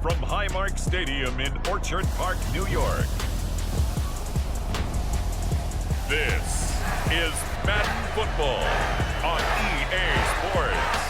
from Highmark Stadium in Orchard Park, New York. This is Madden Football on EA Sports.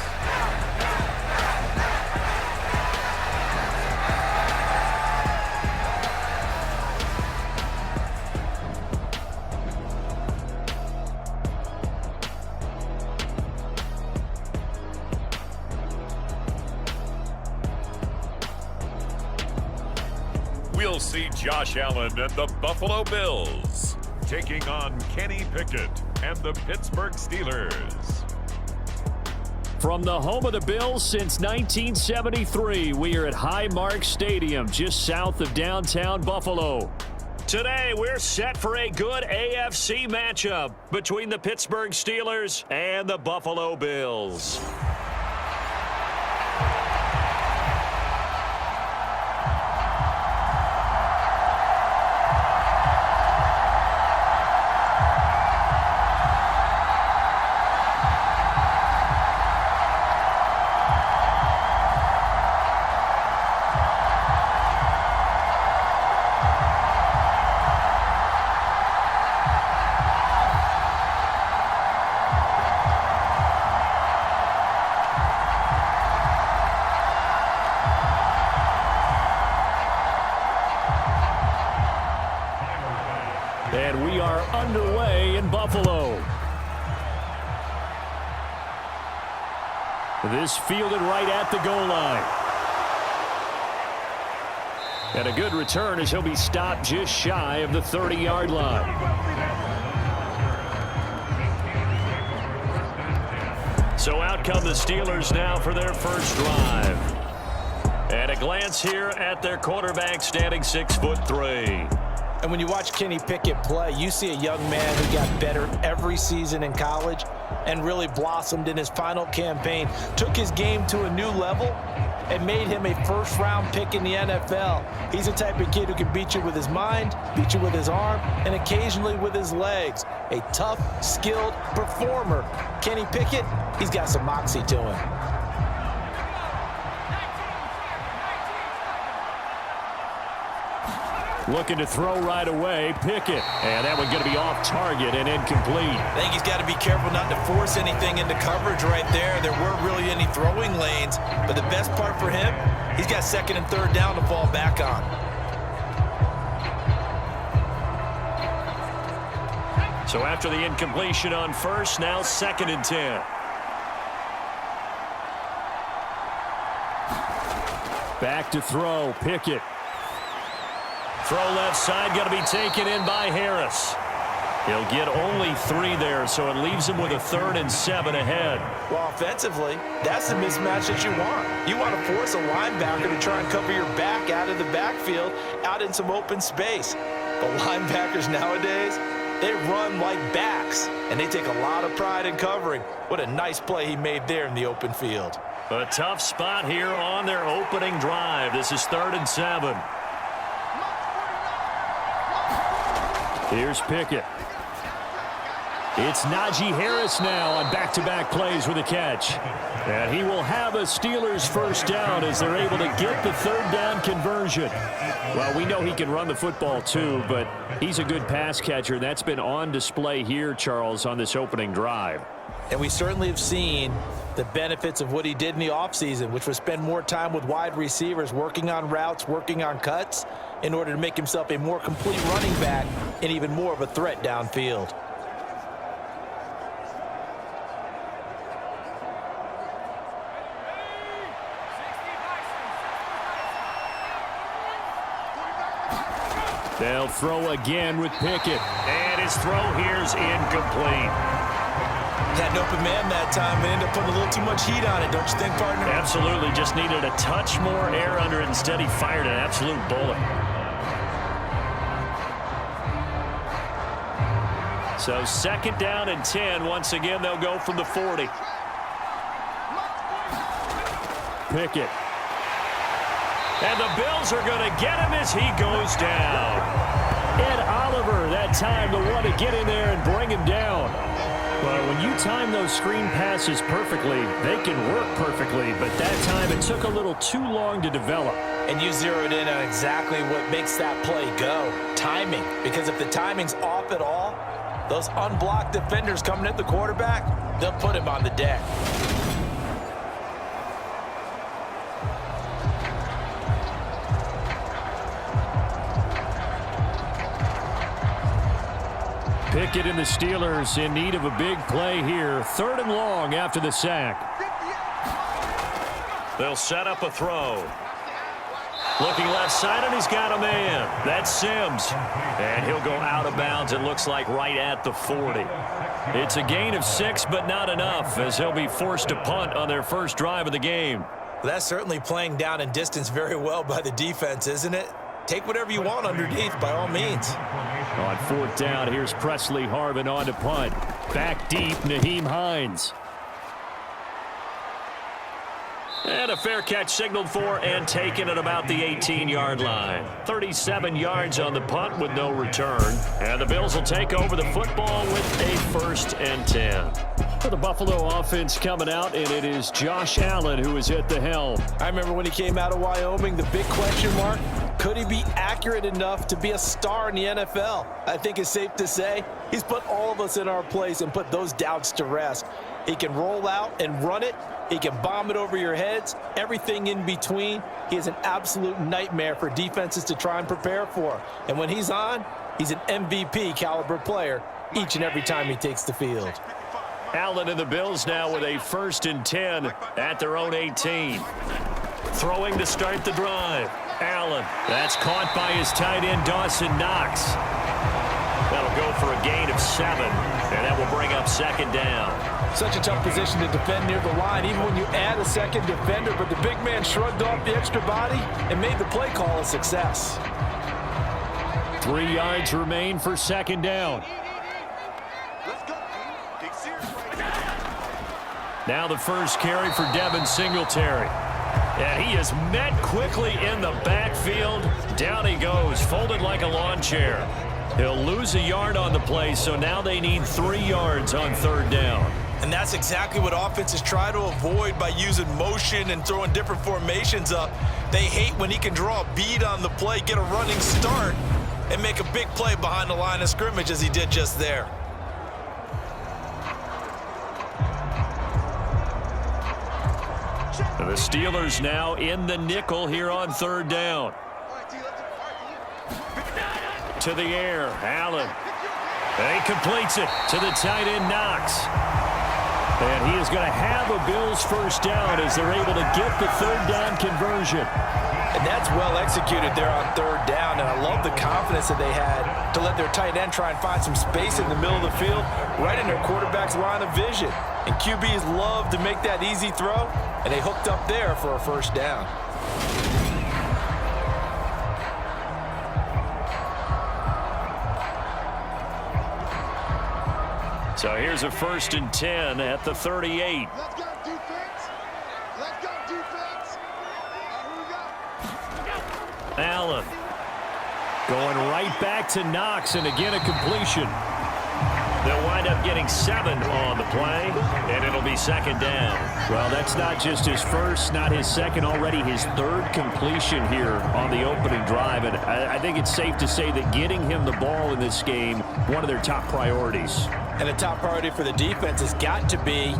We'll see Josh Allen and the Buffalo Bills taking on Kenny Pickett and the Pittsburgh Steelers. From the home of the Bills since 1973, we are at Highmark Stadium, just south of downtown Buffalo. Today, we're set for a good AFC matchup between the Pittsburgh Steelers and the Buffalo Bills. And we are underway in Buffalo. This fielded right at the goal line. And a good return as he'll be stopped just shy of the 30-yard line. So out come the Steelers now for their first drive. And a glance here at their quarterback standing 6'3". And when you watch Kenny Pickett play, you see a young man who got better every season in college and really blossomed in his final campaign, took his game to a new level, and made him a first-round pick in the NFL. He's the type of kid who can beat you with his mind, beat you with his arm, and occasionally with his legs. A tough, skilled performer. Kenny Pickett, he's got some moxie to him. Looking to throw right away, Pickett. And that one's going to be off target and incomplete. I think he's got to be careful not to force anything into coverage right there. There weren't really any throwing lanes. But the best part for him, he's got second and third down to fall back on. So after the incompletion on first, now second and 10. Back to throw, Pickett. Throw left side, going to be taken in by Harris. He'll get only 3 there, so it leaves him with a 3rd and 7 ahead. Well, offensively, that's the mismatch that you want. You want to force a linebacker to try and cover your back out of the backfield, out in some open space. But linebackers nowadays, they run like backs, and they take a lot of pride in covering. What a nice play he made there in the open field. A tough spot here on their opening drive. This is 3rd and 7. Here's Pickett. It's Najee Harris now on back-to-back plays with a catch. And he will have a Steelers first down as they're able to get the 3rd down conversion. Well, we know he can run the football too, but he's a good pass catcher. That's been on display here, Charles, on this opening drive. And we certainly have seen the benefits of what he did in the offseason, which was spend more time with wide receivers, working on routes, working on cuts, in order to make himself a more complete running back and even more of a threat downfield. They'll throw again with Pickett. And his throw here's incomplete. Had an open man that time and ended up putting a little too much heat on it, don't you think, partner? Absolutely. Just needed a touch more air under it. Instead, he fired an absolute bullet. So 2nd down and 10. Once again, they'll go from the 40. Pickett. And the Bills are going to get him as he goes down. Ed Oliver, that time, the one to get in there and bring him down. Well, when you time those screen passes perfectly, they can work perfectly, but that time it took a little too long to develop. And you zeroed in on exactly what makes that play go, timing. Because if the timing's off at all, those unblocked defenders coming at the quarterback, they'll put him on the deck. Pickett and the Steelers in need of a big play here. 3rd and long after the sack. They'll set up a throw. Looking left side, and he's got a man. That's Sims. And he'll go out of bounds, it looks like, right at the 40. It's a gain of 6, but not enough, as he'll be forced to punt on their first drive of the game. That's certainly playing down in distance very well by the defense, isn't it? Take whatever you want underneath, by all means. On 4th down, here's Presley Harvin on to punt. Back deep, Nyheim Hines. And a fair catch signaled for and taken at about the 18-yard line. 37 yards on the punt with no return. And the Bills will take over the football with a 1st and 10. For the Buffalo offense coming out, and it is Josh Allen who is at the helm. I remember when he came out of Wyoming, the big question mark, could he be accurate enough to be a star in the NFL? I think it's safe to say he's put all of us in our place and put those doubts to rest. He can roll out and run it. He can bomb it over your heads. Everything in between. He is an absolute nightmare for defenses to try and prepare for. And when he's on, he's an MVP caliber player each and every time he takes the field. Allen and the Bills now with a 1st and 10 at their own 18. Throwing to start the drive. Allen. That's caught by his tight end, Dawson Knox. That'll go for a gain of 7, and that will bring up 2nd down. Such a tough position to defend near the line, even when you add a second defender, but the big man shrugged off the extra body and made the play call a success. 3 yards remain for 2nd down. Now the first carry for Devin Singletary. And he is met quickly in the backfield. Down he goes, folded like a lawn chair. He'll lose a yard on the play, so now they need 3 yards on 3rd down. And that's exactly what offenses try to avoid by using motion and throwing different formations up. They hate when he can draw a bead on the play, get a running start, and make a big play behind the line of scrimmage as he did just there. The Steelers now in the nickel here on 3rd down. To the air, Allen. And he completes it to the tight end, Knox. And he is going to have a Bills 1st down as they're able to get the 3rd down conversion. And that's well executed there on 3rd down, and I love the confidence that they had to let their tight end try and find some space in the middle of the field, right in their quarterback's line of vision. And QBs love to make that easy throw, and they hooked up there for a 1st down. So here's a 1st and 10 at the 38. Let's go, defense. Let's go, defense. Here we go. Allen going right back to Knox, and again a completion. They'll wind up getting 7 on the play, and it'll be 2nd down. Well, that's not just his first, not his second, already his 3rd completion here on the opening drive. And I think it's safe to say that getting him the ball in this game, one of their top priorities. And the top priority for the defense has got to be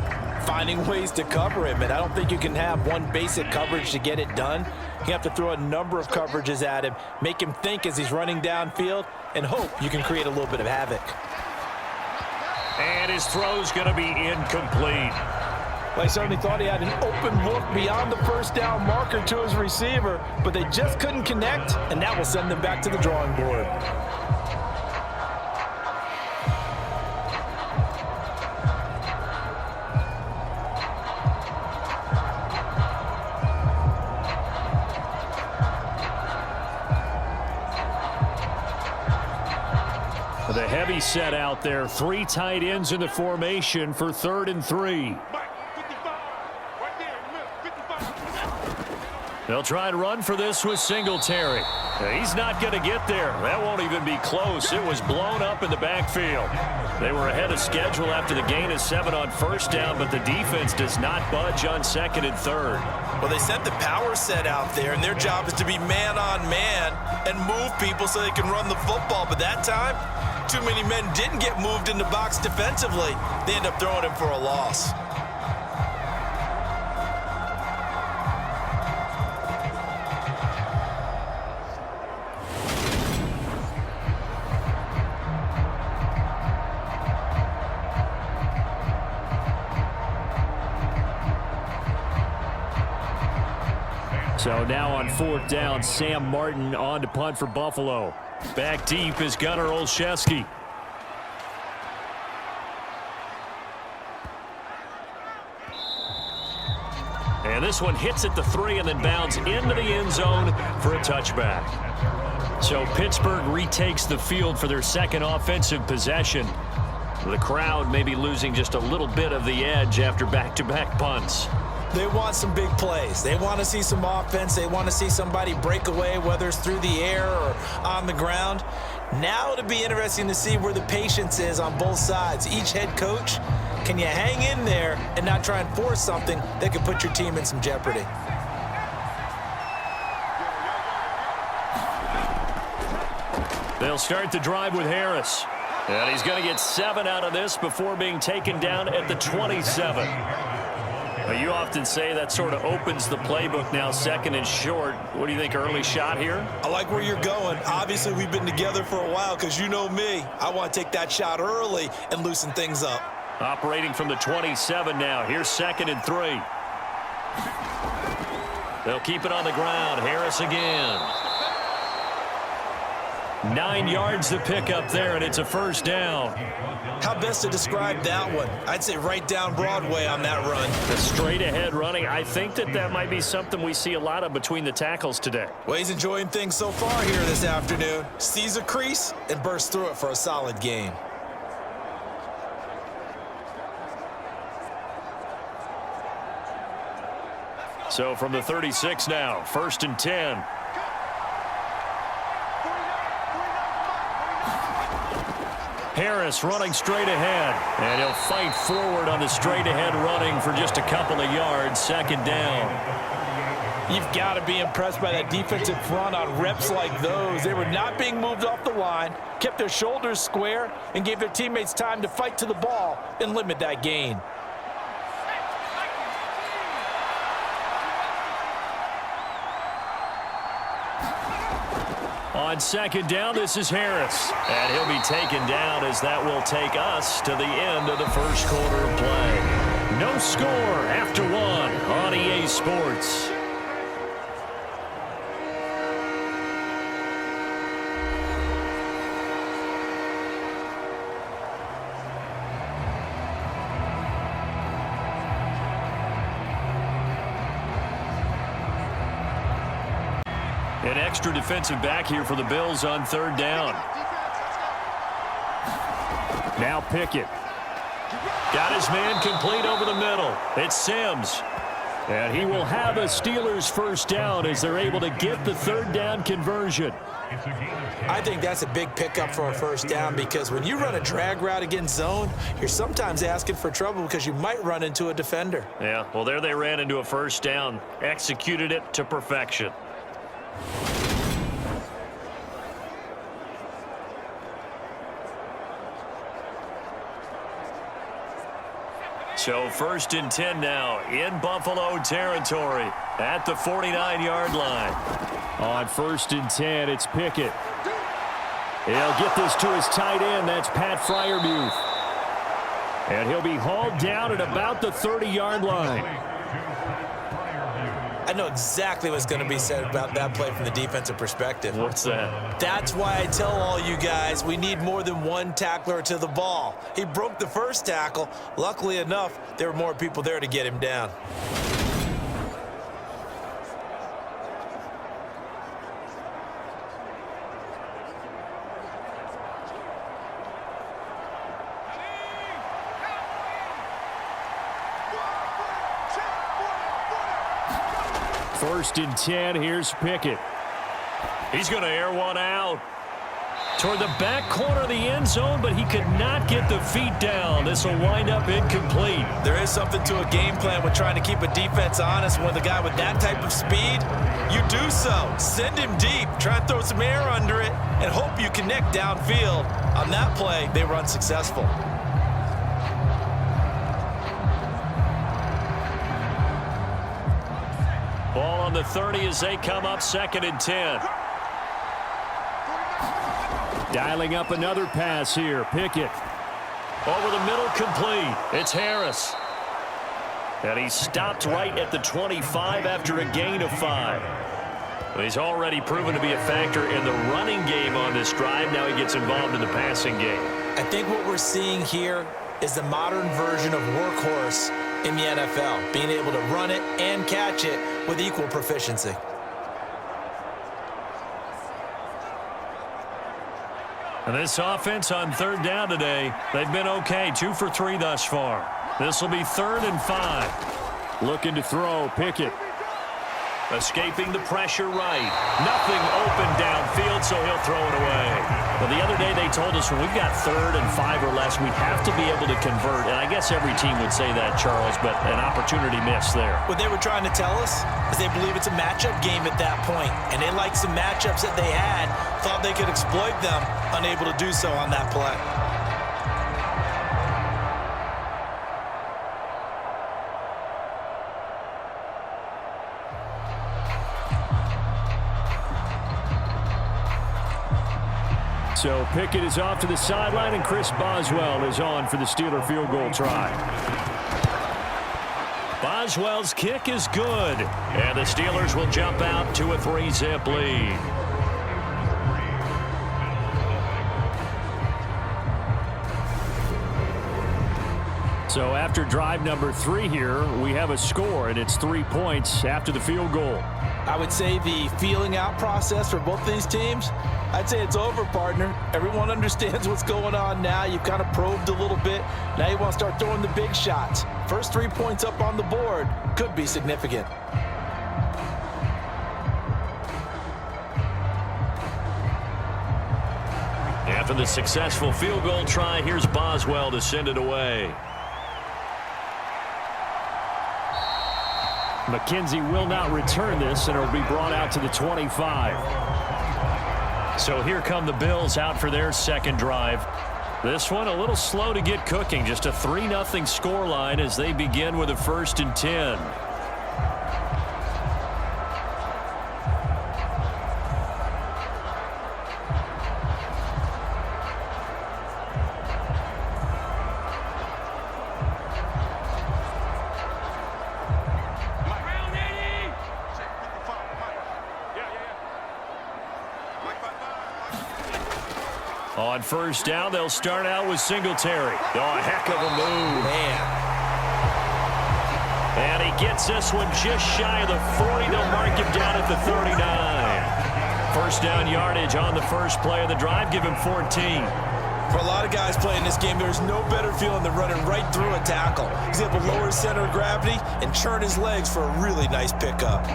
finding ways to cover him. And I don't think you can have one basic coverage to get it done. You have to throw a number of coverages at him, make him think as he's running downfield, and hope you can create a little bit of havoc. And his throw's going to be incomplete. Well, I certainly thought he had an open look beyond the 1st down marker to his receiver, but they just couldn't connect, and that will send them back to the drawing board. The heavy set out there. 3 tight ends in the formation for 3rd and 3. They'll try and run for this with Singletary. He's not going to get there. That won't even be close. It was blown up in the backfield. They were ahead of schedule after the gain of 7 on first down, but the defense does not budge on 2nd and 3rd. Well, they sent the power set out there, and their job is to be man-on-man and move people so they can run the football. But that time, too many men didn't get moved in the box defensively. They end up throwing him for a loss. So now on 4th down, Sam Martin on to punt for Buffalo. Back deep is Gunnar Olszewski. And this one hits at the 3 and then bounds into the end zone for a touchback. So Pittsburgh retakes the field for their second offensive possession. The crowd may be losing just a little bit of the edge after back-to-back punts. They want some big plays. They want to see some offense. They want to see somebody break away, whether it's through the air or on the ground. Now it'll be interesting to see where the patience is on both sides. Each head coach, can you hang in there and not try and force something that could put your team in some jeopardy? They'll start the drive with Harris. And he's going to get 7 out of this before being taken down at the 27. You often say that sort of opens the playbook now, 2nd and short. What do you think, early shot here? I like where you're going. Obviously, we've been together for a while because you know me. I want to take that shot early and loosen things up. Operating from the 27 now. Here's 2nd and 3. They'll keep it on the ground. Harris again. 9 yards to pick up there, and it's a 1st down. How best to describe that one? I'd say right down Broadway on that run. The straight-ahead running, I think that might be something we see a lot of between the tackles today. Well, he's enjoying things so far here this afternoon. Sees a crease and bursts through it for a solid gain. So from the 36 now, 1st and 10. Harris running straight ahead, and he'll fight forward on the straight-ahead running for just a couple of yards. 2nd down. You've got to be impressed by that defensive front on reps like those. They were not being moved off the line, kept their shoulders square, and gave their teammates time to fight to the ball and limit that gain. On 2nd down, this is Harris. And he'll be taken down as that will take us to the end of the 1st quarter of play. No score after 1 on EA Sports. An extra defensive back here for the Bills on 3rd down. Now Pickett. Got his man complete over the middle. It's Sims. And he will have a Steelers 1st down as they're able to get the 3rd down conversion. I think that's a big pickup for a 1st down because when you run a drag route against zone, you're sometimes asking for trouble because you might run into a defender. Yeah, well, there they ran into a 1st down. Executed it to perfection. So 1st and 10 now in Buffalo territory at the 49-yard line. On 1st and 10, it's Pickett. He'll get this to his tight end. That's Pat Freiermuth. And he'll be hauled down at about the 30-yard line. I know exactly what's going to be said about that play from the defensive perspective. What's that? That's why I tell all you guys we need more than one tackler to the ball. He broke the 1st tackle. Luckily enough, there were more people there to get him down. First and 10, here's Pickett. He's going to air one out toward the back corner of the end zone, but he could not get the feet down. This will wind up incomplete. There is something to a game plan with trying to keep a defense honest. When the guy with that type of speed, you do so. Send him deep, try and throw some air under it, and hope you connect downfield. On that play, they were unsuccessful. Ball on the 30 as they come up 2nd and 10. Dialing up another pass here. Pickett. Over the middle, complete. It's Harris. And he stopped right at the 25 after a gain of 5. Well, he's already proven to be a factor in the running game on this drive. Now he gets involved in the passing game. I think what we're seeing here is the modern version of workhorse in the NFL, being able to run it and catch it with equal proficiency. And this offense on 3rd down today, they've been okay. 2 for 3 thus far. This will be 3rd and 5. Looking to throw, Pickett. Escaping the pressure right. Nothing open downfield, so he'll throw it away. Well, the other day they told us when we've got 3rd and 5 or less, we have to be able to convert. And I guess every team would say that, Charles, but an opportunity missed there. What they were trying to tell us is they believe it's a matchup game at that point, and they liked some matchups that they had, thought they could exploit them, unable to do so on that play. So Pickett is off to the sideline, and Chris Boswell is on for the Steeler field goal try. Boswell's kick is good, and the Steelers will jump out to a 3-zip lead. So after drive number 3 here, we have a score, and it's 3 points after the field goal. I would say the feeling out process for both these teams, I'd say it's over, partner. Everyone understands what's going on now. You've kind of probed a little bit. Now you want to start throwing the big shots. First 3 points up on the board could be significant. After the successful field goal try, here's Boswell to send it away. McKenzie will not return this, and it will be brought out to the 25. So here come the Bills out for their second drive. This one a little slow to get cooking. Just a 3-0 scoreline as they begin with a 1st and 10. On 1st down, they'll start out with Singletary. Oh, a heck of a move. Man. And he gets this one just shy of the 40. They'll mark him down at the 39. 1st down yardage on the first play of the drive. Give him 14. For a lot of guys playing this game, there's no better feeling than running right through a tackle. He's able to lower his center of gravity and churn his legs for a really nice pickup.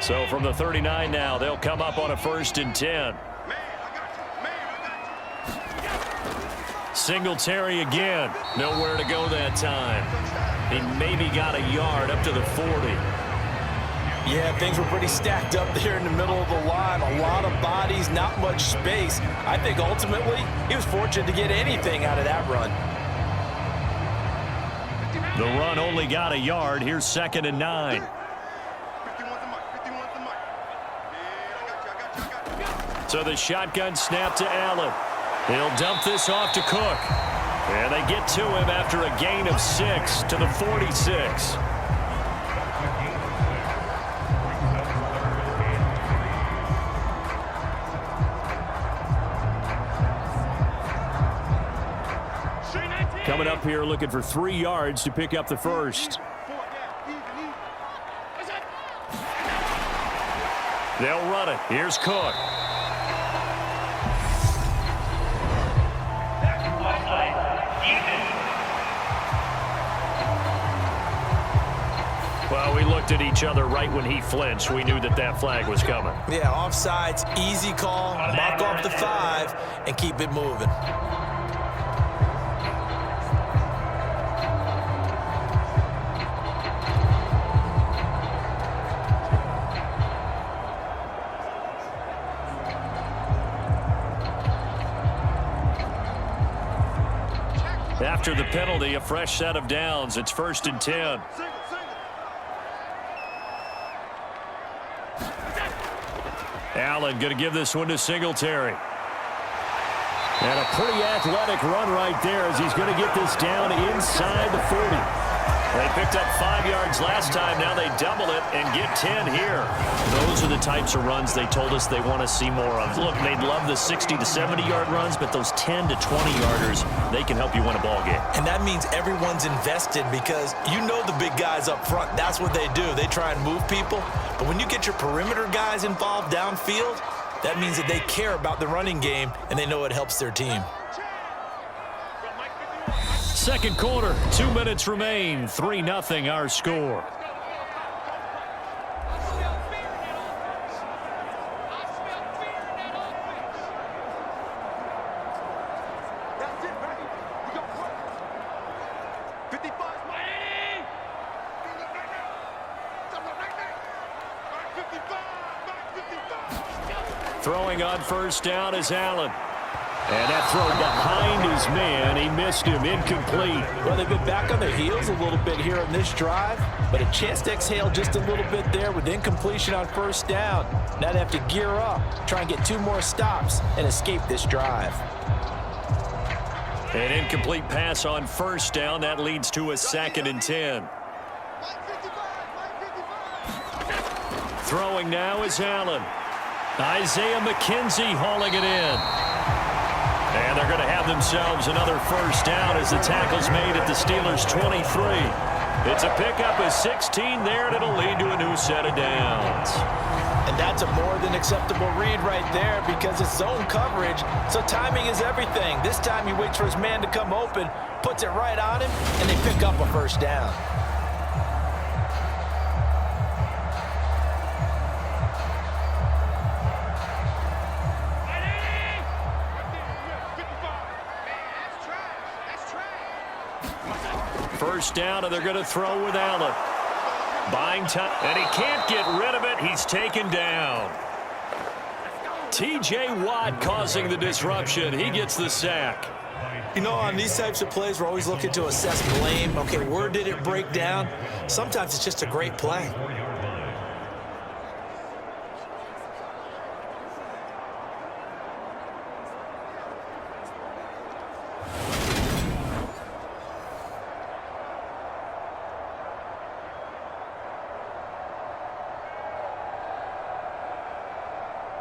So from the 39 now, they'll come up on a 1st and 10. Singletary again. Nowhere to go that time. He maybe got a yard up to the 40. Yeah, things were pretty stacked up there in the middle of the line. A lot of bodies, not much space. I think ultimately he was fortunate to get anything out of that run. The run only got a yard. Here's 2nd and 9. So the shotgun snap to Allen. He'll dump this off to Cook. And they get to him after a gain of 6 to the 46. Coming up here looking for 3 yards to pick up the first. They'll run it. Here's Cook. looked at each other right when he flinched. We knew that that flag was coming. Yeah, offsides, easy call, mark off the 5, and keep it moving. After the penalty, a fresh set of downs. It's 1st and 10. Allen going to give this one to Singletary. And a pretty athletic run right there as he's going to get this down inside the 40. They picked up 5 yards last time. Now they double it and get 10 here. Those are the types of runs they told us they want to see more of. Look, they'd love the 60 to 70-yard runs, but those 10 to 20-yarders, they can help you win a ball game. And that means everyone's invested because you know the big guys up front. That's what they do. They try and move people. But when you get your perimeter guys involved downfield, that means that they care about the running game and they know it helps their team. Second quarter, 2 minutes remain. 3-0 our score. Throwing on 1st down is Allen. And that throw behind his man, he missed him, incomplete. Well, they've been back on their heels a little bit here in this drive, but a chance to exhale just a little bit there with incompletion on 1st down. Now they have to gear up, try and get 2 more stops and escape this drive. An incomplete pass on 1st down. That leads to a 2nd and 10. Throwing now is Allen. Isaiah McKenzie hauling it in. And they're going to have themselves another 1st down as the tackle's made at the Steelers' 23. It's a pickup of 16 there, and it'll lead to a new set of downs. And that's a more than acceptable read right there because it's zone coverage, so timing is everything. This time he waits for his man to come open, puts it right on him, and they pick up a 1st down. First down, and they're going to throw with Allen. Buying time, and he can't get rid of it. He's taken down. T.J. Watt causing the disruption. He gets the sack. You know, on these types of plays, we're always looking to assess blame. Okay, where did it break down? Sometimes it's just a great play.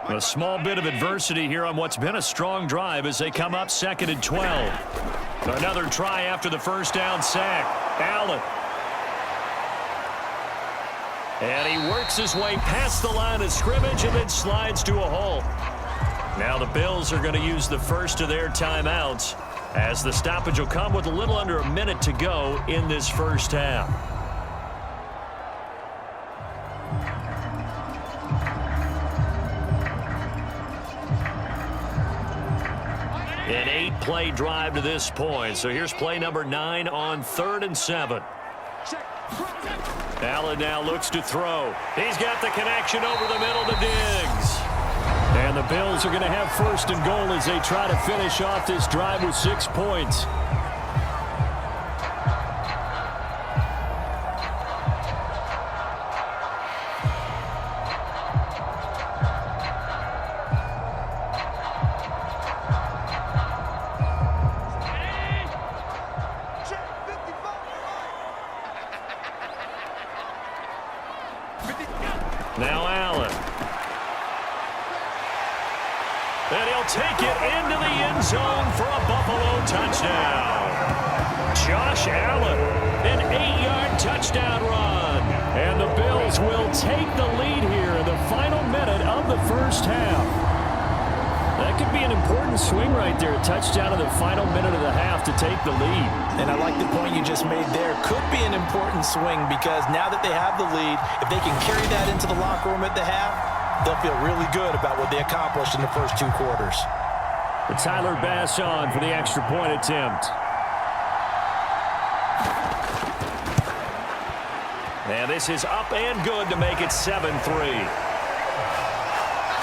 A small bit of adversity here on what's been a strong drive as they come up 2nd and 12. Another try after the 1st down sack. Allen. And he works his way past the line of scrimmage and then slides to a hole. Now the Bills are going to use the first of their timeouts as the stoppage will come with a little under a minute to go in this 1st half. An 8-play drive to this point. So here's play number 9 on 3rd and 7. Allen now looks to throw. He's got the connection over the middle to Diggs. And the Bills are going to have 1st and goal as they try to finish off this drive with 6 points. Now Allen. And he'll take it into the end zone for a Buffalo touchdown. Josh Allen, an 8-yard touchdown run. And the Bills will take the lead here in the final minute of the 1st half. That could be an important swing right there. A touchdown in the final minute of the half to take the lead. And I like the point you just made there. Could be an important swing because now that they have the lead, if they can carry that into the locker room at the half, they'll feel really good about what they accomplished in the first 2 quarters. Tyler Bass on for the extra point attempt. And this is up and good to make it 7-3.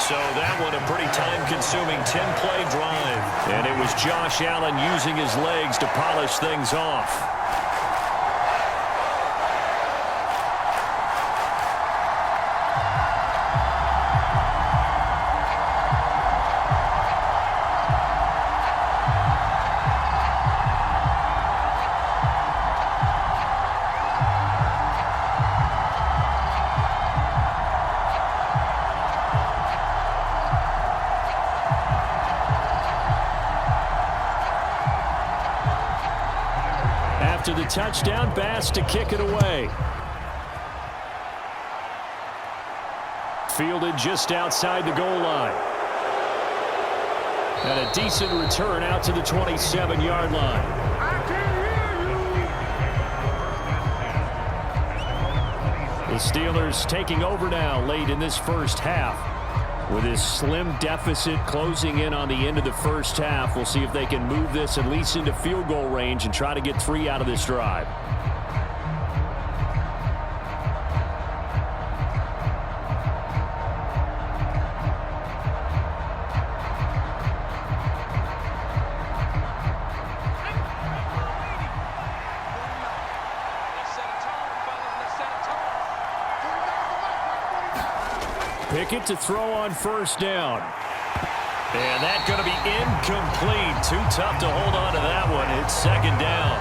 So that one a pretty time-consuming 10-play drive. And it was Josh Allen using his legs to polish things off. After the touchdown, Bass to kick it away. Fielded just outside the goal line. And a decent return out to the 27-yard line. The Steelers taking over now late in this first half. With this slim deficit closing in on the end of the first half, we'll see if they can move this at least into field goal range and try to get 3 out of this drive. Pickett to throw on first down. And that's going to be incomplete. Too tough to hold on to that one. It's second down.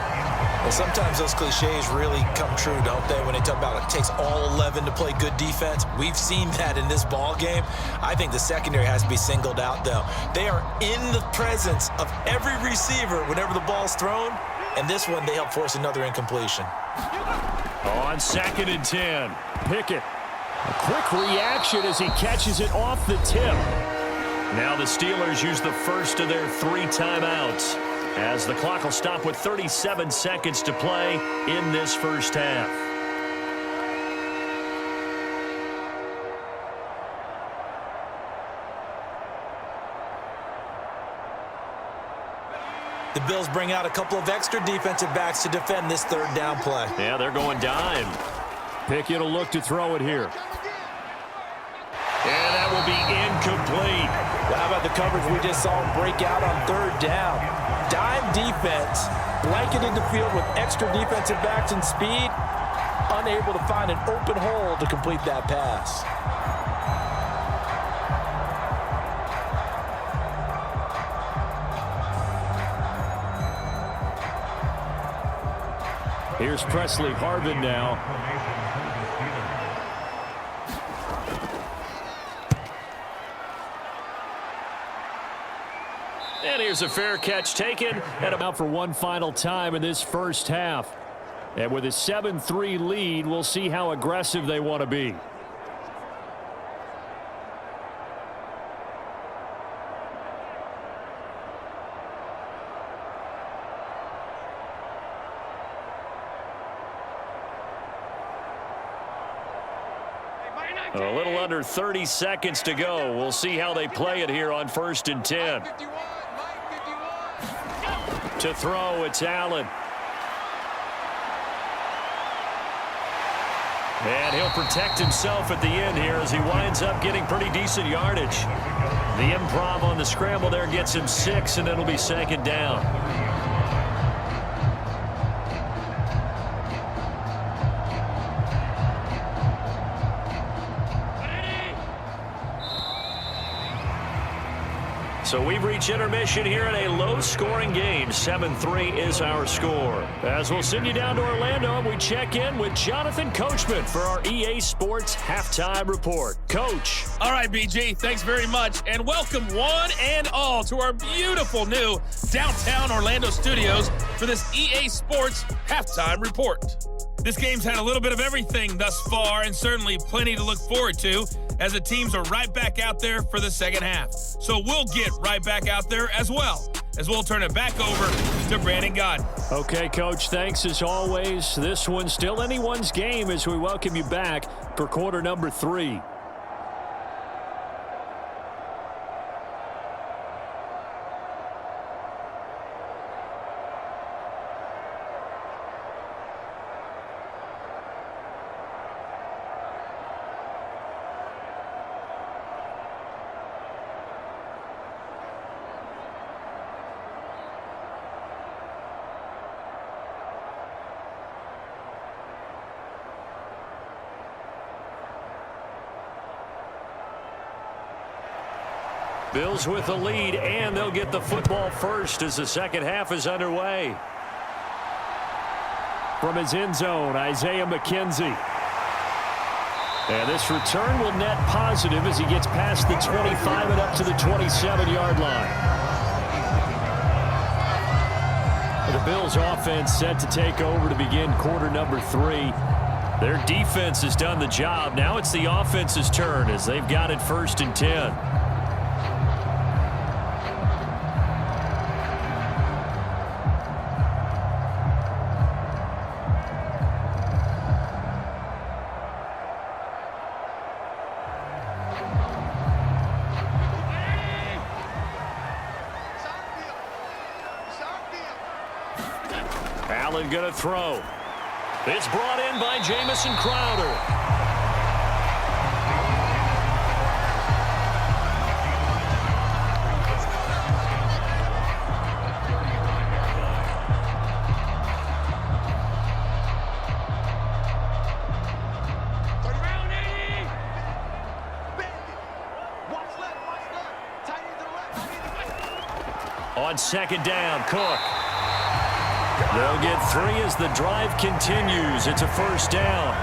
Well, sometimes those cliches really come true, don't they, when they talk about it takes all 11 to play good defense. We've seen that in this ball game. I think the secondary has to be singled out, though. They are in the presence of every receiver whenever the ball's thrown, and this one they help force another incompletion. On 2nd and 10, Pickett. A quick reaction as he catches it off the tip. Now the Steelers use the first of their 3 timeouts as the clock will stop with 37 seconds to play in this first half. The Bills bring out a couple of extra defensive backs to defend this 3rd down play. Yeah, they're going dime. Pickett will look to throw it here. And that will be incomplete. Well, how about the coverage we just saw break out on 3rd down? Dime defense, blanketed the field with extra defensive backs and speed, unable to find an open hole to complete that pass. Here's Presley Harvin now. And here's a fair catch taken and about for one final time in this first half. And with a 7-3 lead, we'll see how aggressive they want to be. A little under 30 seconds to go. We'll see how they play it here on 1st and 10. To throw, it's Allen. And he'll protect himself at the end here as he winds up getting pretty decent yardage. The improv on the scramble there gets him 6, and it'll be 2nd down. So we've reached intermission here in a low-scoring game. 7-3 is our score. As we'll send you down to Orlando, we check in with Jonathan Coachman for our EA Sports Halftime Report. Coach. All right, BG, thanks very much. And welcome one and all to our beautiful new downtown Orlando studios for this EA Sports Halftime Report. This game's had a little bit of everything thus far and certainly plenty to look forward to. as the teams are right back out there for the second half. So we'll get right back out there as well, as we'll turn it back over to Brandon Gaudin. Okay, Coach, thanks as always. This one's still anyone's game as we welcome you back for quarter number 3. Bills with the lead, and they'll get the football first as the second half is underway. From his end zone, Isaiah McKenzie. And this return will net positive as he gets past the 25 and up to the 27-yard line. The Bills offense set to take over to begin quarter number 3. Their defense has done the job. Now it's the offense's turn as they've got it 1st and 10. Allen going to throw. It's brought in by Jamison Crowder. On 2nd down, Cook. They'll get 3 as the drive continues. It's a 1st down.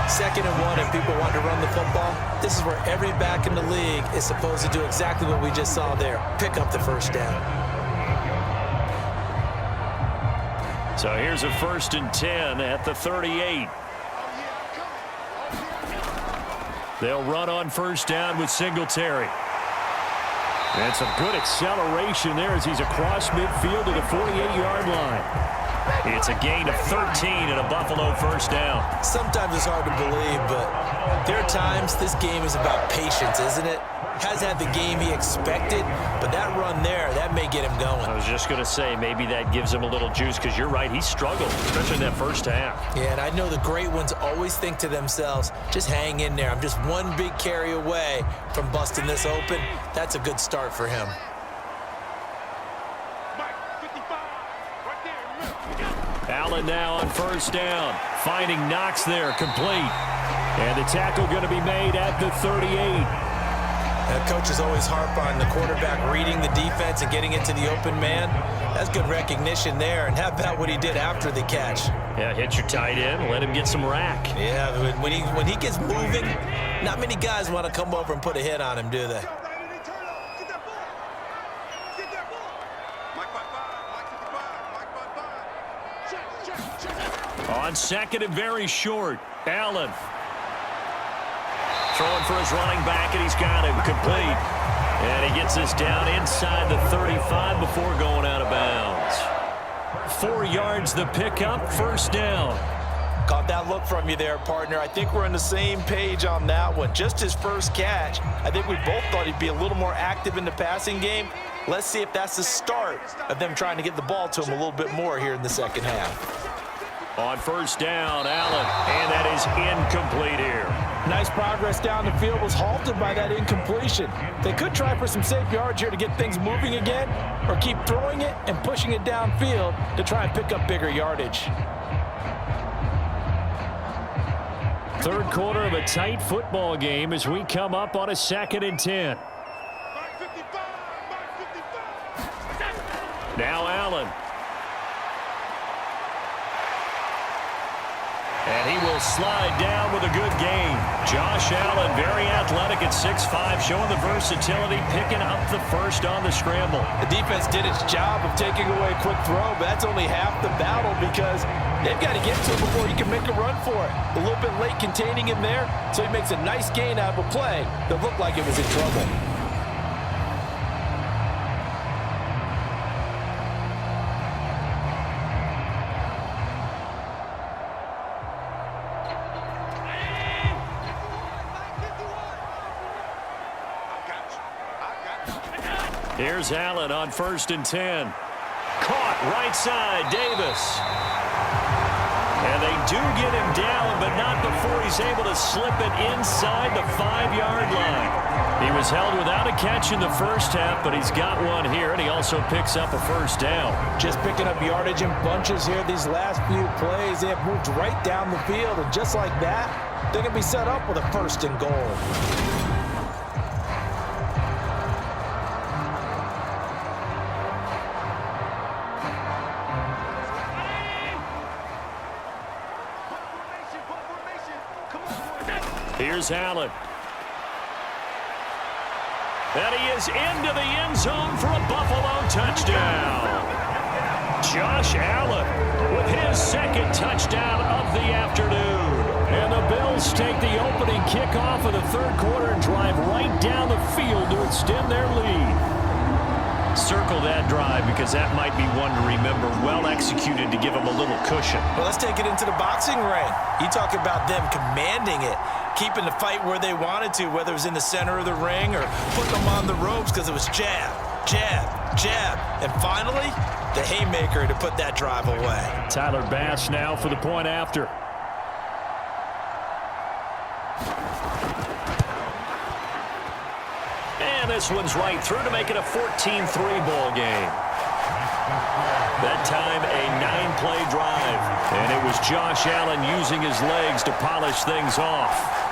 2nd and 1, if people want to run the football, this is where every back in the league is supposed to do exactly what we just saw there. Pick up the 1st down. So here's a 1st and 10 at the 38. They'll run on 1st down with Singletary. And some good acceleration there as he's across midfield to the 48-yard line. It's a gain of 13 and a Buffalo 1st down. Sometimes it's hard to believe, but there are times this game is about patience, isn't it? Hasn't had the game he expected, but that run there, that may get him going. I was just going to say, maybe that gives him a little juice because you're right, he struggled, especially in that 1st half. Yeah, and I know the great ones always think to themselves, just hang in there. I'm just one big carry away from busting this open. That's a good start for him. Allen now on 1st down, finding Knox there, complete. And the tackle going to be made at the 38. Coaches always harp on the quarterback reading the defense and getting into the open man. That's good recognition there. And how about what he did after the catch? Yeah, hit your tight end, let him get some rack. Yeah, when he gets moving, not many guys want to come over and put a hit on him, do they? On 2nd and very short, Allen. Throwing for his running back, and he's got him complete. And he gets this down inside the 35 before going out of bounds. 4 yards the pickup, 1st down. Got that look from you there, partner. I think we're on the same page on that one. Just his 1st catch. I think we both thought he'd be a little more active in the passing game. Let's see if that's the start of them trying to get the ball to him a little bit more here in the 2nd half. On 1st down, Allen, and that is incomplete here. Nice progress down the field, was halted by that incompletion. They could try for some safe yards here to get things moving again, or keep throwing it and pushing it downfield to try and pick up bigger yardage. 3rd quarter of a tight football game as we come up on a 2nd and 10. Now Allen. And he will slide down with a good gain. Josh Allen, very athletic at 6'5", showing the versatility, picking up the first on the scramble. The defense did its job of taking away a quick throw, but that's only half the battle because they've got to get to him before he can make a run for it. A little bit late containing him there, so he makes a nice gain out of a play that looked like it was in trouble. Here's Allen on 1st and 10. Caught right side, Davis. And they do get him down, but not before he's able to slip it inside the 5-yard line. He was held without a catch in the first half, but he's got one here, and he also picks up a first down. Just picking up yardage in bunches here these last few plays. They have moved right down the field, and just like that, they're going to be set up with a 1st and goal. Here's Allen. And he is into the end zone for a Buffalo touchdown. Josh Allen with his 2nd touchdown of the afternoon. And the Bills take the opening kickoff of the 3rd quarter and drive right down the field to extend their lead. Circle that drive because that might be one to remember. Well executed to give them a little cushion. Well, let's take it into the boxing ring. You talk about them commanding it, keeping the fight where they wanted to, whether it was in the center of the ring or putting them on the ropes because it was jab, jab, jab. And finally, the haymaker to put that drive away. Tyler Bass now for the point after. And this one's right through to make it a 14-3 ball game. That time a 9-play drive. And it was Josh Allen using his legs to polish things off.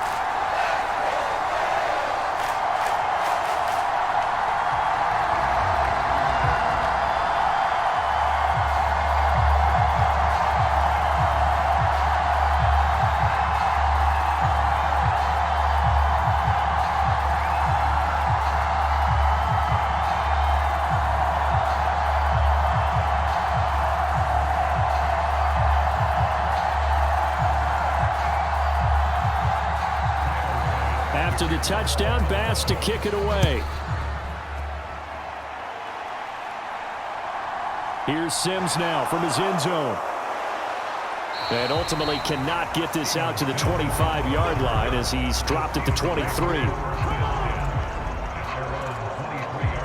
After the touchdown, Bass to kick it away. Here's Sims now from his end zone. And ultimately cannot get this out to the 25-yard line as he's dropped at the 23.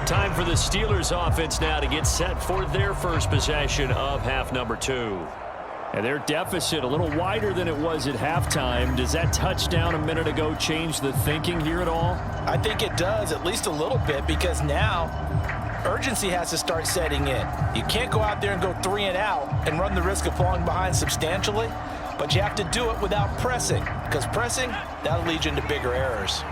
Time for the Steelers offense now to get set for their first possession of half number 2. And their deficit a little wider than it was at halftime. Does that touchdown a minute ago change the thinking here at all? I think it does, at least a little bit, because now urgency has to start setting in. You can't go out there and go 3 and out and run the risk of falling behind substantially, but you have to do it without pressing, because pressing, that'll lead you into bigger errors.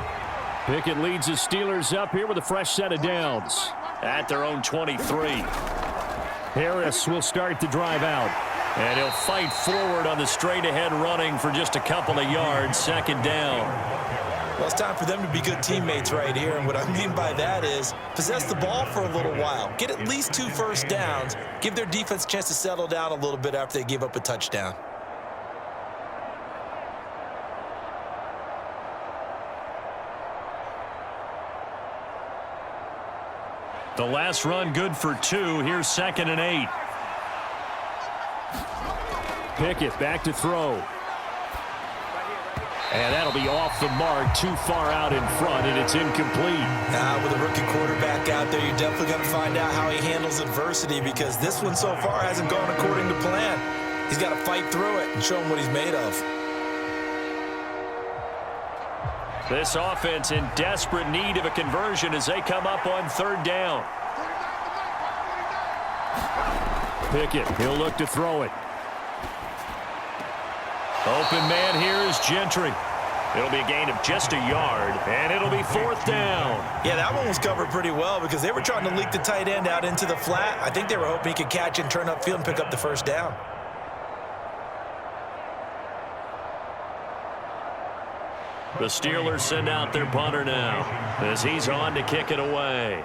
Pickett leads the Steelers up here with a fresh set of downs at their own 23. Harris will start the drive out. And he'll fight forward on the straight-ahead running for just a couple of yards, 2nd down. Well, it's time for them to be good teammates right here, and what I mean by that is possess the ball for a little while, get at least 2 first downs, give their defense a chance to settle down a little bit after they give up a touchdown. The last run good for 2. Here's 2nd and 8. Pickett back to throw. And that'll be off the mark, too far out in front, and it's incomplete. With a rookie quarterback out there, you're definitely going to find out how he handles adversity because this one so far hasn't gone according to plan. He's got to fight through it and show him what he's made of. This offense in desperate need of a conversion as they come up on 3rd down. Pickett, he'll look to throw it. Open man here is Gentry. It'll be a gain of just a yard, and it'll be 4th down. Yeah, that one was covered pretty well because they were trying to leak the tight end out into the flat. I think they were hoping he could catch and turn upfield and pick up the 1st down. The Steelers send out their punter now as he's on to kick it away.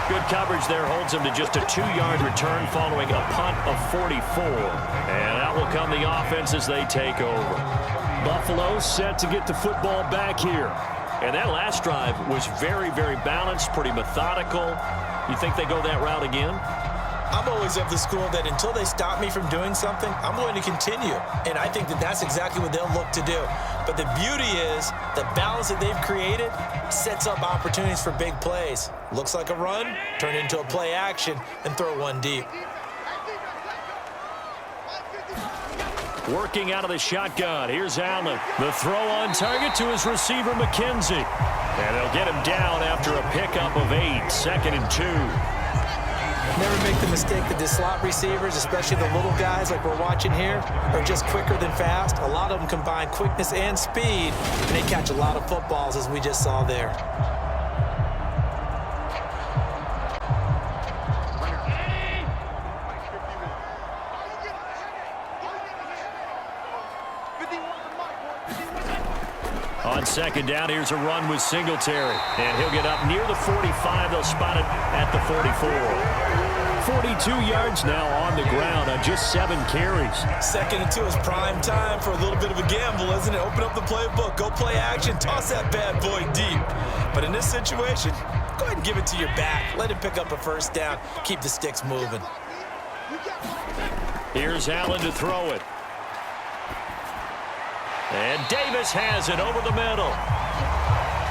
Good coverage there holds him to just a 2-yard return following a punt of 44. And out will come the offense as they take over. Buffalo set to get the football back here. And that last drive was very, very balanced, pretty methodical. You think they go that route again? I'm always of the school that until they stop me from doing something, I'm going to continue. And I think that that's exactly what they'll look to do. But the beauty is the balance that they've created sets up opportunities for big plays. Looks like a run, turn it into a play action, and throw one deep. Working out of the shotgun. Here's Allen. The throw on target to his receiver, McKenzie. And they'll get him down after a pickup of 8, 2nd and 2. Never make the mistake that the slot receivers, especially the little guys like we're watching here, are just quicker than fast. A lot of them combine quickness and speed, and they catch a lot of footballs, as we just saw there. On 2nd down, here's a run with Singletary. And he'll get up near the 45. They'll spot it at the 44. 42 yards now on the ground on just 7 carries. 2nd and 2 is prime time for a little bit of a gamble, isn't it? Open up the playbook, go play action, toss that bad boy deep. But in this situation, go ahead and give it to your back. Let him pick up a 1st down. Keep the sticks moving. Here's Allen to throw it. And Davis has it over the middle.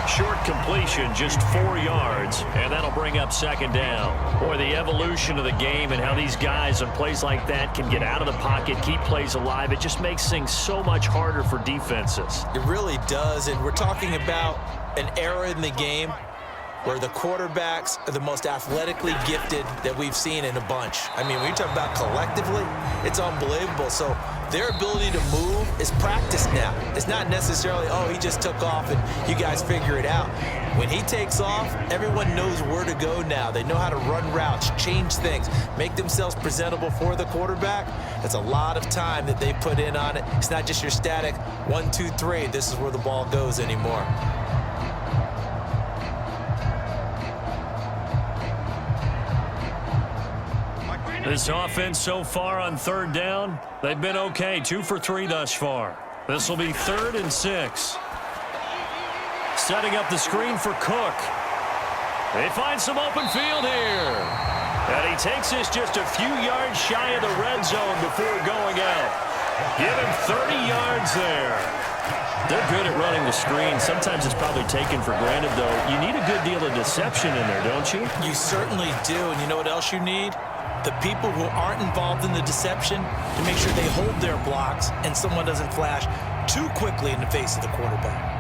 Short completion, just 4 yards, and that'll bring up 2nd down. Boy, the evolution of the game and how these guys on plays like that can get out of the pocket, keep plays alive, it just makes things so much harder for defenses. It really does, and we're talking about an era in the game where the quarterbacks are the most athletically gifted that we've seen in a bunch. I mean, when you talk about collectively, it's unbelievable. So their ability to move is practiced now. It's not necessarily, oh, he just took off and you guys figure it out. When he takes off, everyone knows where to go now. They know how to run routes, change things, make themselves presentable for the quarterback. It's a lot of time that they put in on it. It's not just your static 1, 2, 3, this is where the ball goes anymore. This offense so far on 3rd down, they've been okay. 2 for 3 thus far. This will be 3rd and 6. Setting up the screen for Cook. They find some open field here. And he takes this just a few yards shy of the red zone before going out. Give him 30 yards there. They're good at running the screen. Sometimes it's probably taken for granted, though. You need a good deal of deception in there, don't you? You certainly do. And you know what else you need? The people who aren't involved in the deception to make sure they hold their blocks and someone doesn't flash too quickly in the face of the quarterback.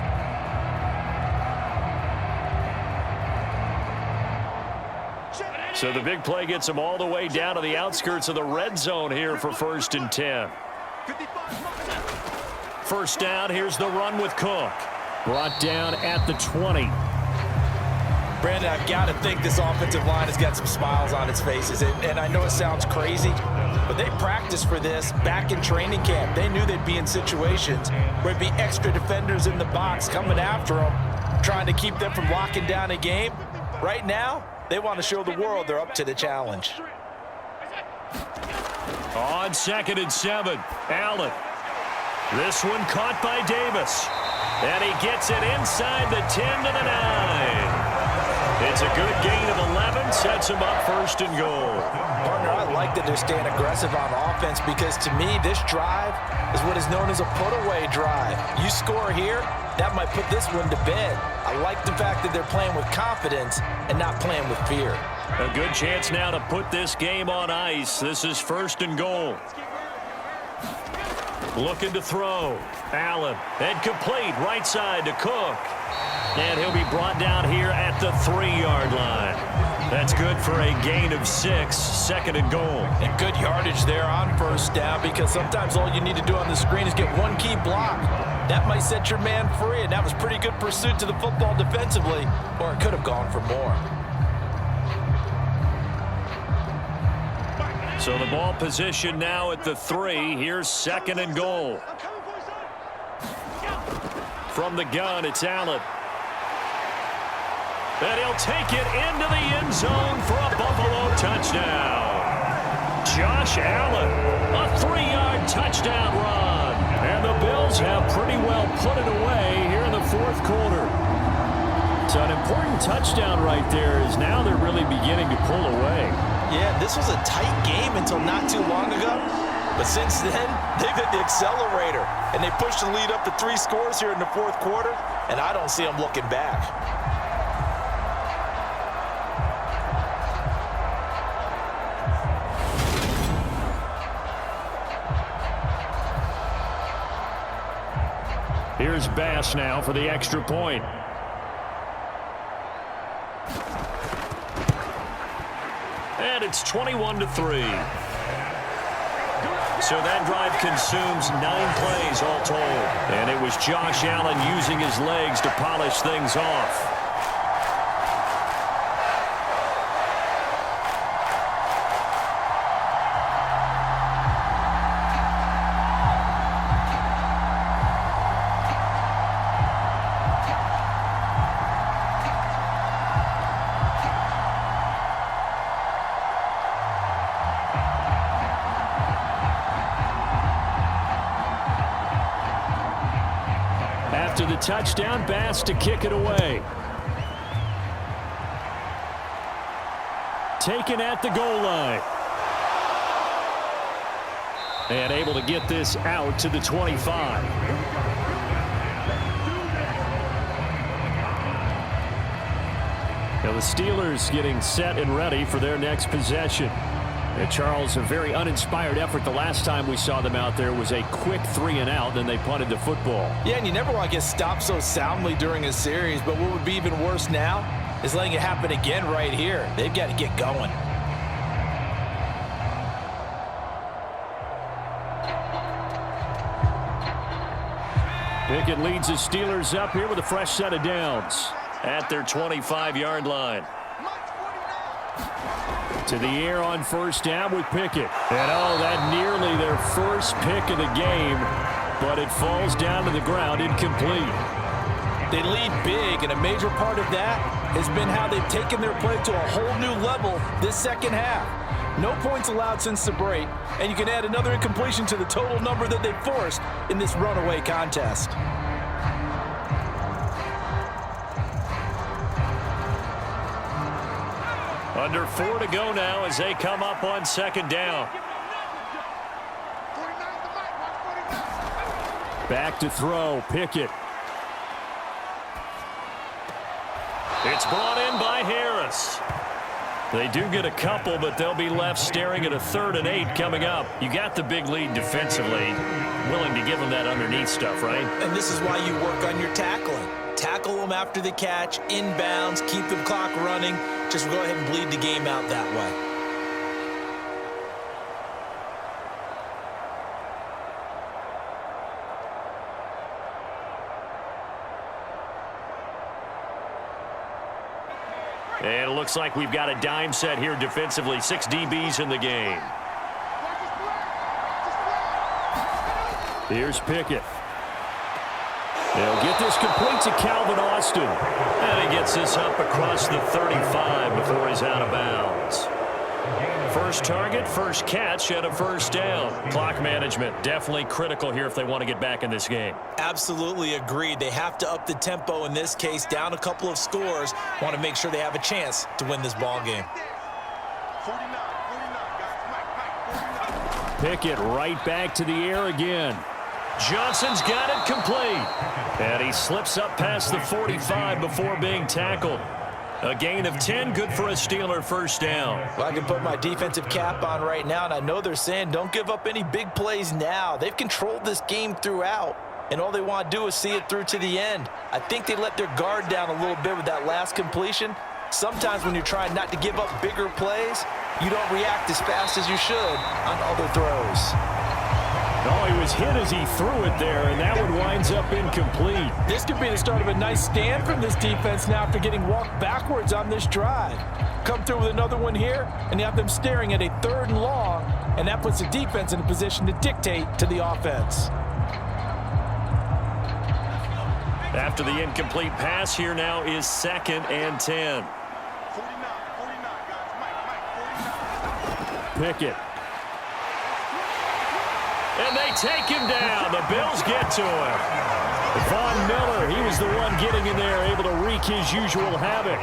So the big play gets him all the way down to the outskirts of the red zone here for 1st and 10. 1st down, here's the run with Cook. Brought down at the 20. Brandon, I've got to think this offensive line has got some smiles on its faces. And I know it sounds crazy, but they practiced for this back in training camp. They knew they'd be in situations where it'd be extra defenders in the box coming after them, trying to keep them from locking down a game. Right now, they want to show the world they're up to the challenge. On 2nd and 7, Allen. This one caught by Davis. And he gets it inside the 10 to the 9. It's a good gain of 11, sets him up 1st and goal. Partner, I like that they're staying aggressive on offense because to me, this drive is what is known as a put-away drive. You score here, that might put this one to bed. I like the fact that they're playing with confidence and not playing with fear. A good chance now to put this game on ice. This is 1st and goal. Looking to throw. Allen, and complete right side to Cook. And he'll be brought down here at the 3-yard line. That's good for a gain of 6, 2nd and goal. And good yardage there on 1st down because sometimes all you need to do on the screen is get one key block. That might set your man free, and that was pretty good pursuit to the football defensively, or it could have gone for more. So the ball position now at the 3. Here's 2nd and goal. From the gun, it's Allen. And he'll take it into the end zone for a Buffalo touchdown. Josh Allen, a 3-yard touchdown run. And the Bills have pretty well put it away here in the 4th quarter. So an important touchdown right there is now they're really beginning to pull away. Yeah, this was a tight game until not too long ago. But since then, they've hit the accelerator. And they pushed the lead up to 3 scores here in the 4th quarter. And I don't see them looking back. Here's Bass now for the extra point. And it's 21-3. So that drive consumes 9 plays all told. And it was Josh Allen using his legs to polish things off. After the touchdown, Bass to kick it away. Taken at the goal line. And able to get this out to the 25. Now the Steelers getting set and ready for their next possession. And Charles, a very uninspired effort. The last time we saw them out there was a quick 3-and-out, then they punted the football. Yeah, and you never want to get stopped so soundly during a series, but what would be even worse now is letting it happen again right here. They've got to get going. Pickett leads the Steelers up here with a fresh set of downs at their 25-yard line. To the air on first down with Pickett. And that nearly their first pick of the game, but it falls down to the ground incomplete. They lead big, and a major part of that has been how they've taken their play to a whole new level this second half. No points allowed since the break, and you can add another incompletion to the total number that they forced in this runaway contest. Under 4 to go now as they come up on second down. Back to throw, Pickett. It's brought in by Harris. They do get a couple, but they'll be left staring at a 3rd and 8 coming up. You got the big lead defensively. Willing to give them that underneath stuff, right? And this is why you work on your tackling. Tackle them after the catch, inbounds, keep the clock running. Just go ahead and bleed the game out that way. And it looks like we've got a dime set here defensively. 6 DBs in the game. Here's Pickett. They'll get this complete to Calvin Austin. And he gets this up across the 35 before he's out of bounds. First target, first catch, and a first down. Clock management definitely critical here if they want to get back in this game. Absolutely agreed. They have to up the tempo in this case, down a couple of scores. Want to make sure they have a chance to win this ball game. Pickett right back to the air again. Johnson's got it complete. And he slips up past the 45 before being tackled. A gain of 10, good for a Steeler first down. Well, I can put my defensive cap on right now, and I know they're saying don't give up any big plays now. They've controlled this game throughout, and all they want to do is see it through to the end. I think they let their guard down a little bit with that last completion. Sometimes when you're trying not to give up bigger plays, you don't react as fast as you should on other throws. Oh, he was hit as he threw it there, and that one winds up incomplete. This could be the start of a nice stand from this defense now after getting walked backwards on this drive. Come through with another one here, and you have them staring at a 3rd and long, and that puts the defense in a position to dictate to the offense. After the incomplete pass, here now is 2nd and 10. 49, guys. Mike, 49. Pickett. And they take him down. The Bills get to him. Von Miller, he was the one getting in there, able to wreak his usual havoc.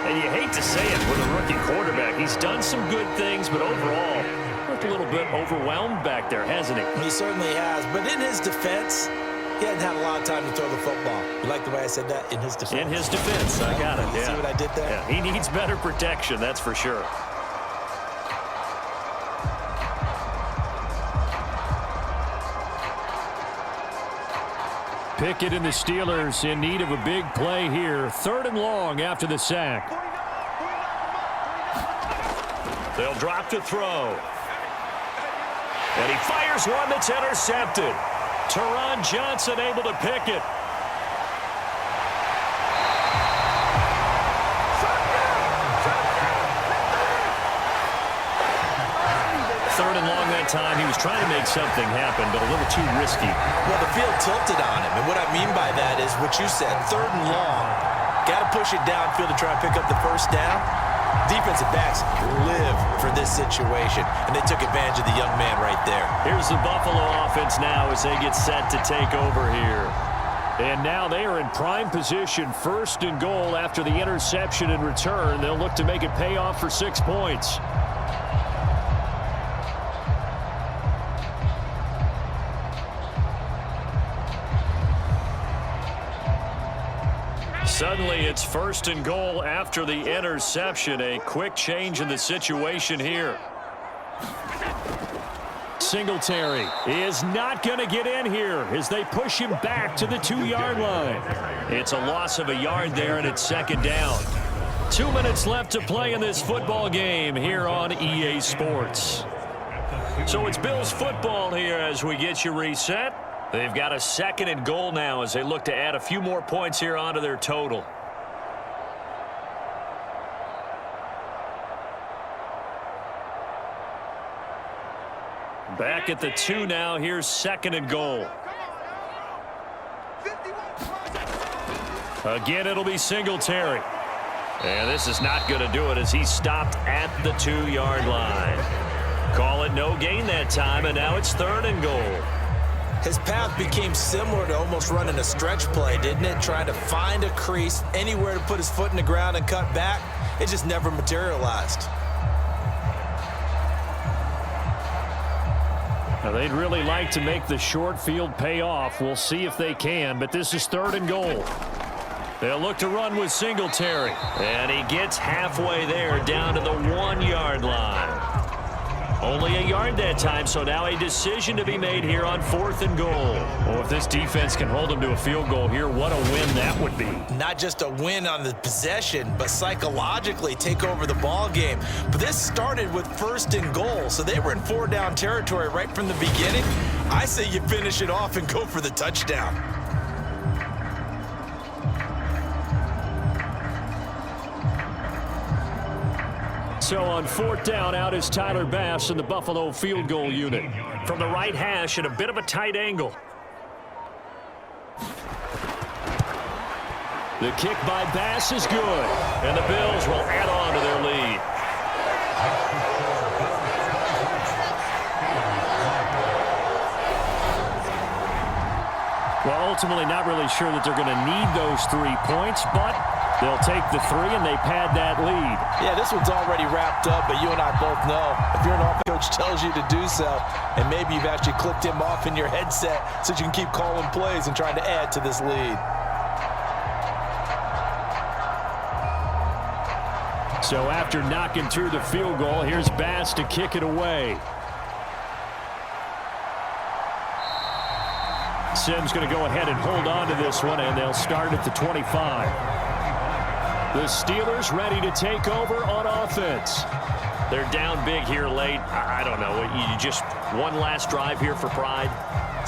And you hate to say it with a rookie quarterback. He's done some good things, but overall, looked a little bit overwhelmed back there, hasn't he? He certainly has, but in his defense, he hasn't had a lot of time to throw the football. You like the way I said that? In his defense. In his defense, I got it, yeah. See what I did there? Yeah, he needs better protection, that's for sure. Pickett and the Steelers in need of a big play here. 3rd and long after the sack. They'll drop to throw. And he fires one that's intercepted. Teron Johnson able to pick it. Third and long that time. He was trying to make something happen, but a little too risky. Well, the field tilted on him, and what I mean by that is what you said, 3rd and long. Got to push it downfield to try and pick up the 1st down. Defensive backs live for this situation, and they took advantage of the young man right there. Here's the Buffalo offense now as they get set to take over here. And now they are in prime position, 1st and goal after the interception and return. They'll look to make it pay off for 6 points. Suddenly, it's 1st and goal after the interception. A quick change in the situation here. Singletary is not going to get in here as they push him back to the 2-yard line. It's a loss of a yard there, and it's 2nd down. 2 minutes left to play in this football game here on EA Sports. So it's Bills football here as we get you reset. They've got a 2nd and goal now as they look to add a few more points here onto their total. Back at the 2 now. Here's 2nd and goal. Again, it'll be Singletary. And this is not going to do it as he's stopped at the 2-yard line. Call it no gain that time, and now it's 3rd and goal. His path became similar to almost running a stretch play, didn't it? Trying to find a crease, anywhere to put his foot in the ground and cut back. It just never materialized. Now, they'd really like to make the short field pay off. We'll see if they can, but this is 3rd and goal. They'll look to run with Singletary. And he gets halfway there down to the 1-yard line. Only a yard that time, so now a decision to be made here on 4th and goal. Well, if this defense can hold them to a field goal here, what a win that would be. Not just a win on the possession, but psychologically take over the ball game. But this started with 1st and goal, so they were in 4-down territory right from the beginning. I say you finish it off and go for the touchdown. So on 4th down, out is Tyler Bass in the Buffalo field goal unit. From the right hash at a bit of a tight angle. The kick by Bass is good. And the Bills will add on to their lead. Well, ultimately not really sure that they're going to need those 3 points, but they'll take the 3 and they pad that lead. Yeah, this one's already wrapped up, but you and I both know if you're an offense coach tells you to do so, and maybe you've actually clicked him off in your headset so you can keep calling plays and trying to add to this lead. So after knocking through the field goal, here's Bass to kick it away. Simms going to go ahead and hold on to this one, and they'll start at the 25. The Steelers ready to take over on offense. They're down big here late. I don't know. You just one last drive here for pride?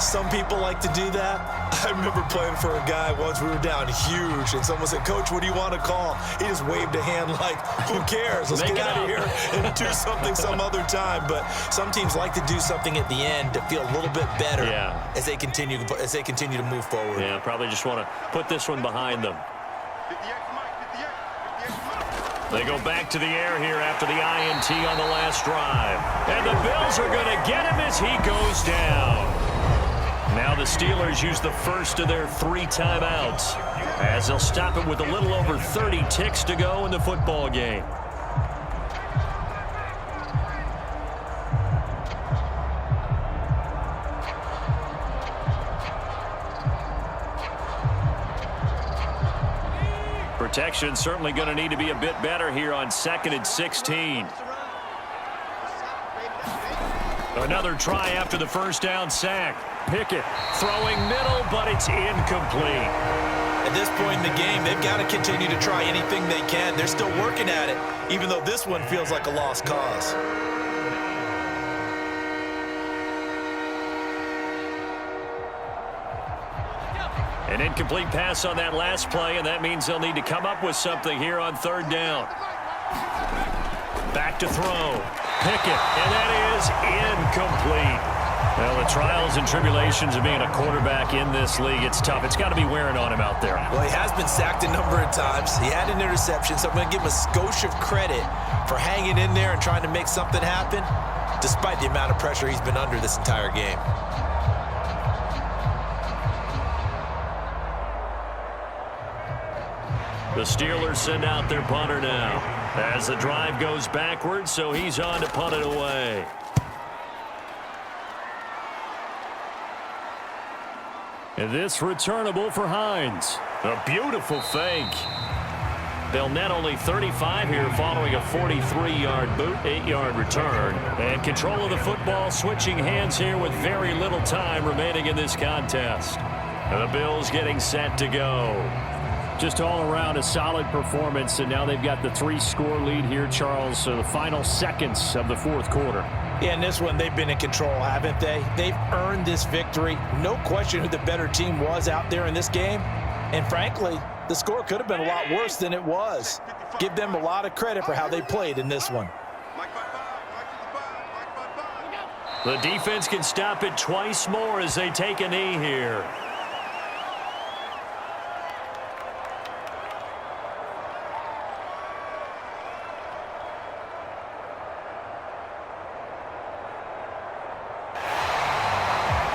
Some people like to do that. I remember playing for a guy once. We were down huge, and someone said, "Coach, what do you want to call?" He just waved a hand like, who cares? Let's get out of here and do something some other time. But some teams like to do something at the end to feel a little bit better as they continue to move forward. Yeah, probably just want to put this one behind them. They go back to the air here after the INT on the last drive. And the Bills are going to get him as he goes down. Now the Steelers use the first of their 3 timeouts as they'll stop it with a little over 30 ticks to go in the football game. Protection certainly going to need to be a bit better here on 2nd and 16. Another try after the first down sack. Pickett throwing middle, but it's incomplete. At this point in the game, they've got to continue to try anything they can. They're still working at it, even though this one feels like a lost cause. An incomplete pass on that last play, and that means they'll need to come up with something here on 3rd down. Back to throw. Pickett, and that is incomplete. Well, the trials and tribulations of being a quarterback in this league, it's tough. It's got to be wearing on him out there. Well, he has been sacked a number of times. He had an interception, so I'm going to give him a skosh of credit for hanging in there and trying to make something happen, despite the amount of pressure he's been under this entire game. The Steelers send out their punter now as the drive goes backwards, so he's on to punt it away. And this returnable for Hines. A beautiful fake. They'll net only 35 here following a 43-yard boot, 8-yard return. And control of the football switching hands here with very little time remaining in this contest. And the Bills getting set to go. Just all around a solid performance, and now they've got the 3-score lead here, Charles, so the final seconds of the 4th quarter. Yeah, in this one, they've been in control, haven't they? They've earned this victory. No question who the better team was out there in this game. And frankly, the score could have been a lot worse than it was. Give them a lot of credit for how they played in this one. The defense can stop it twice more as they take a knee here.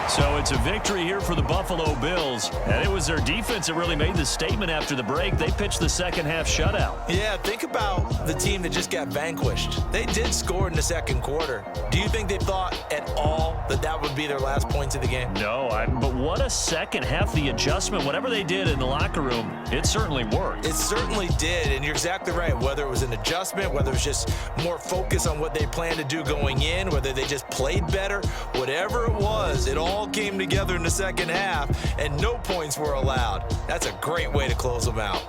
So it's a victory here for the Buffalo Bills. And it was their defense that really made the statement after the break. They pitched the second-half shutout. Yeah, think about the team that just got vanquished. They did score in the 2nd quarter. Do you think they thought at all that that would be their last points of the game? No, but what a second half. The adjustment, whatever they did in the locker room, it certainly worked. It certainly did, and you're exactly right. Whether it was an adjustment, whether it was just more focus on what they planned to do going in, whether they just played better, whatever it was, it all came together in the 2nd half, and no points were allowed. That's a great way to close them out.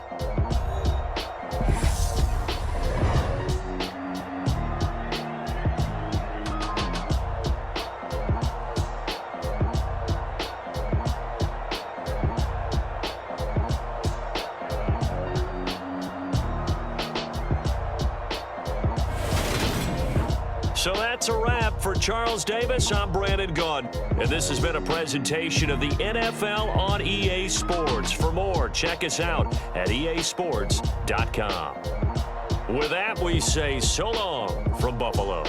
So that's a wrap for Charles Davis. I'm Brandon Gunn, and this has been a presentation of the NFL on EA Sports. For more, check us out at easports.com. With that, we say so long from Buffalo.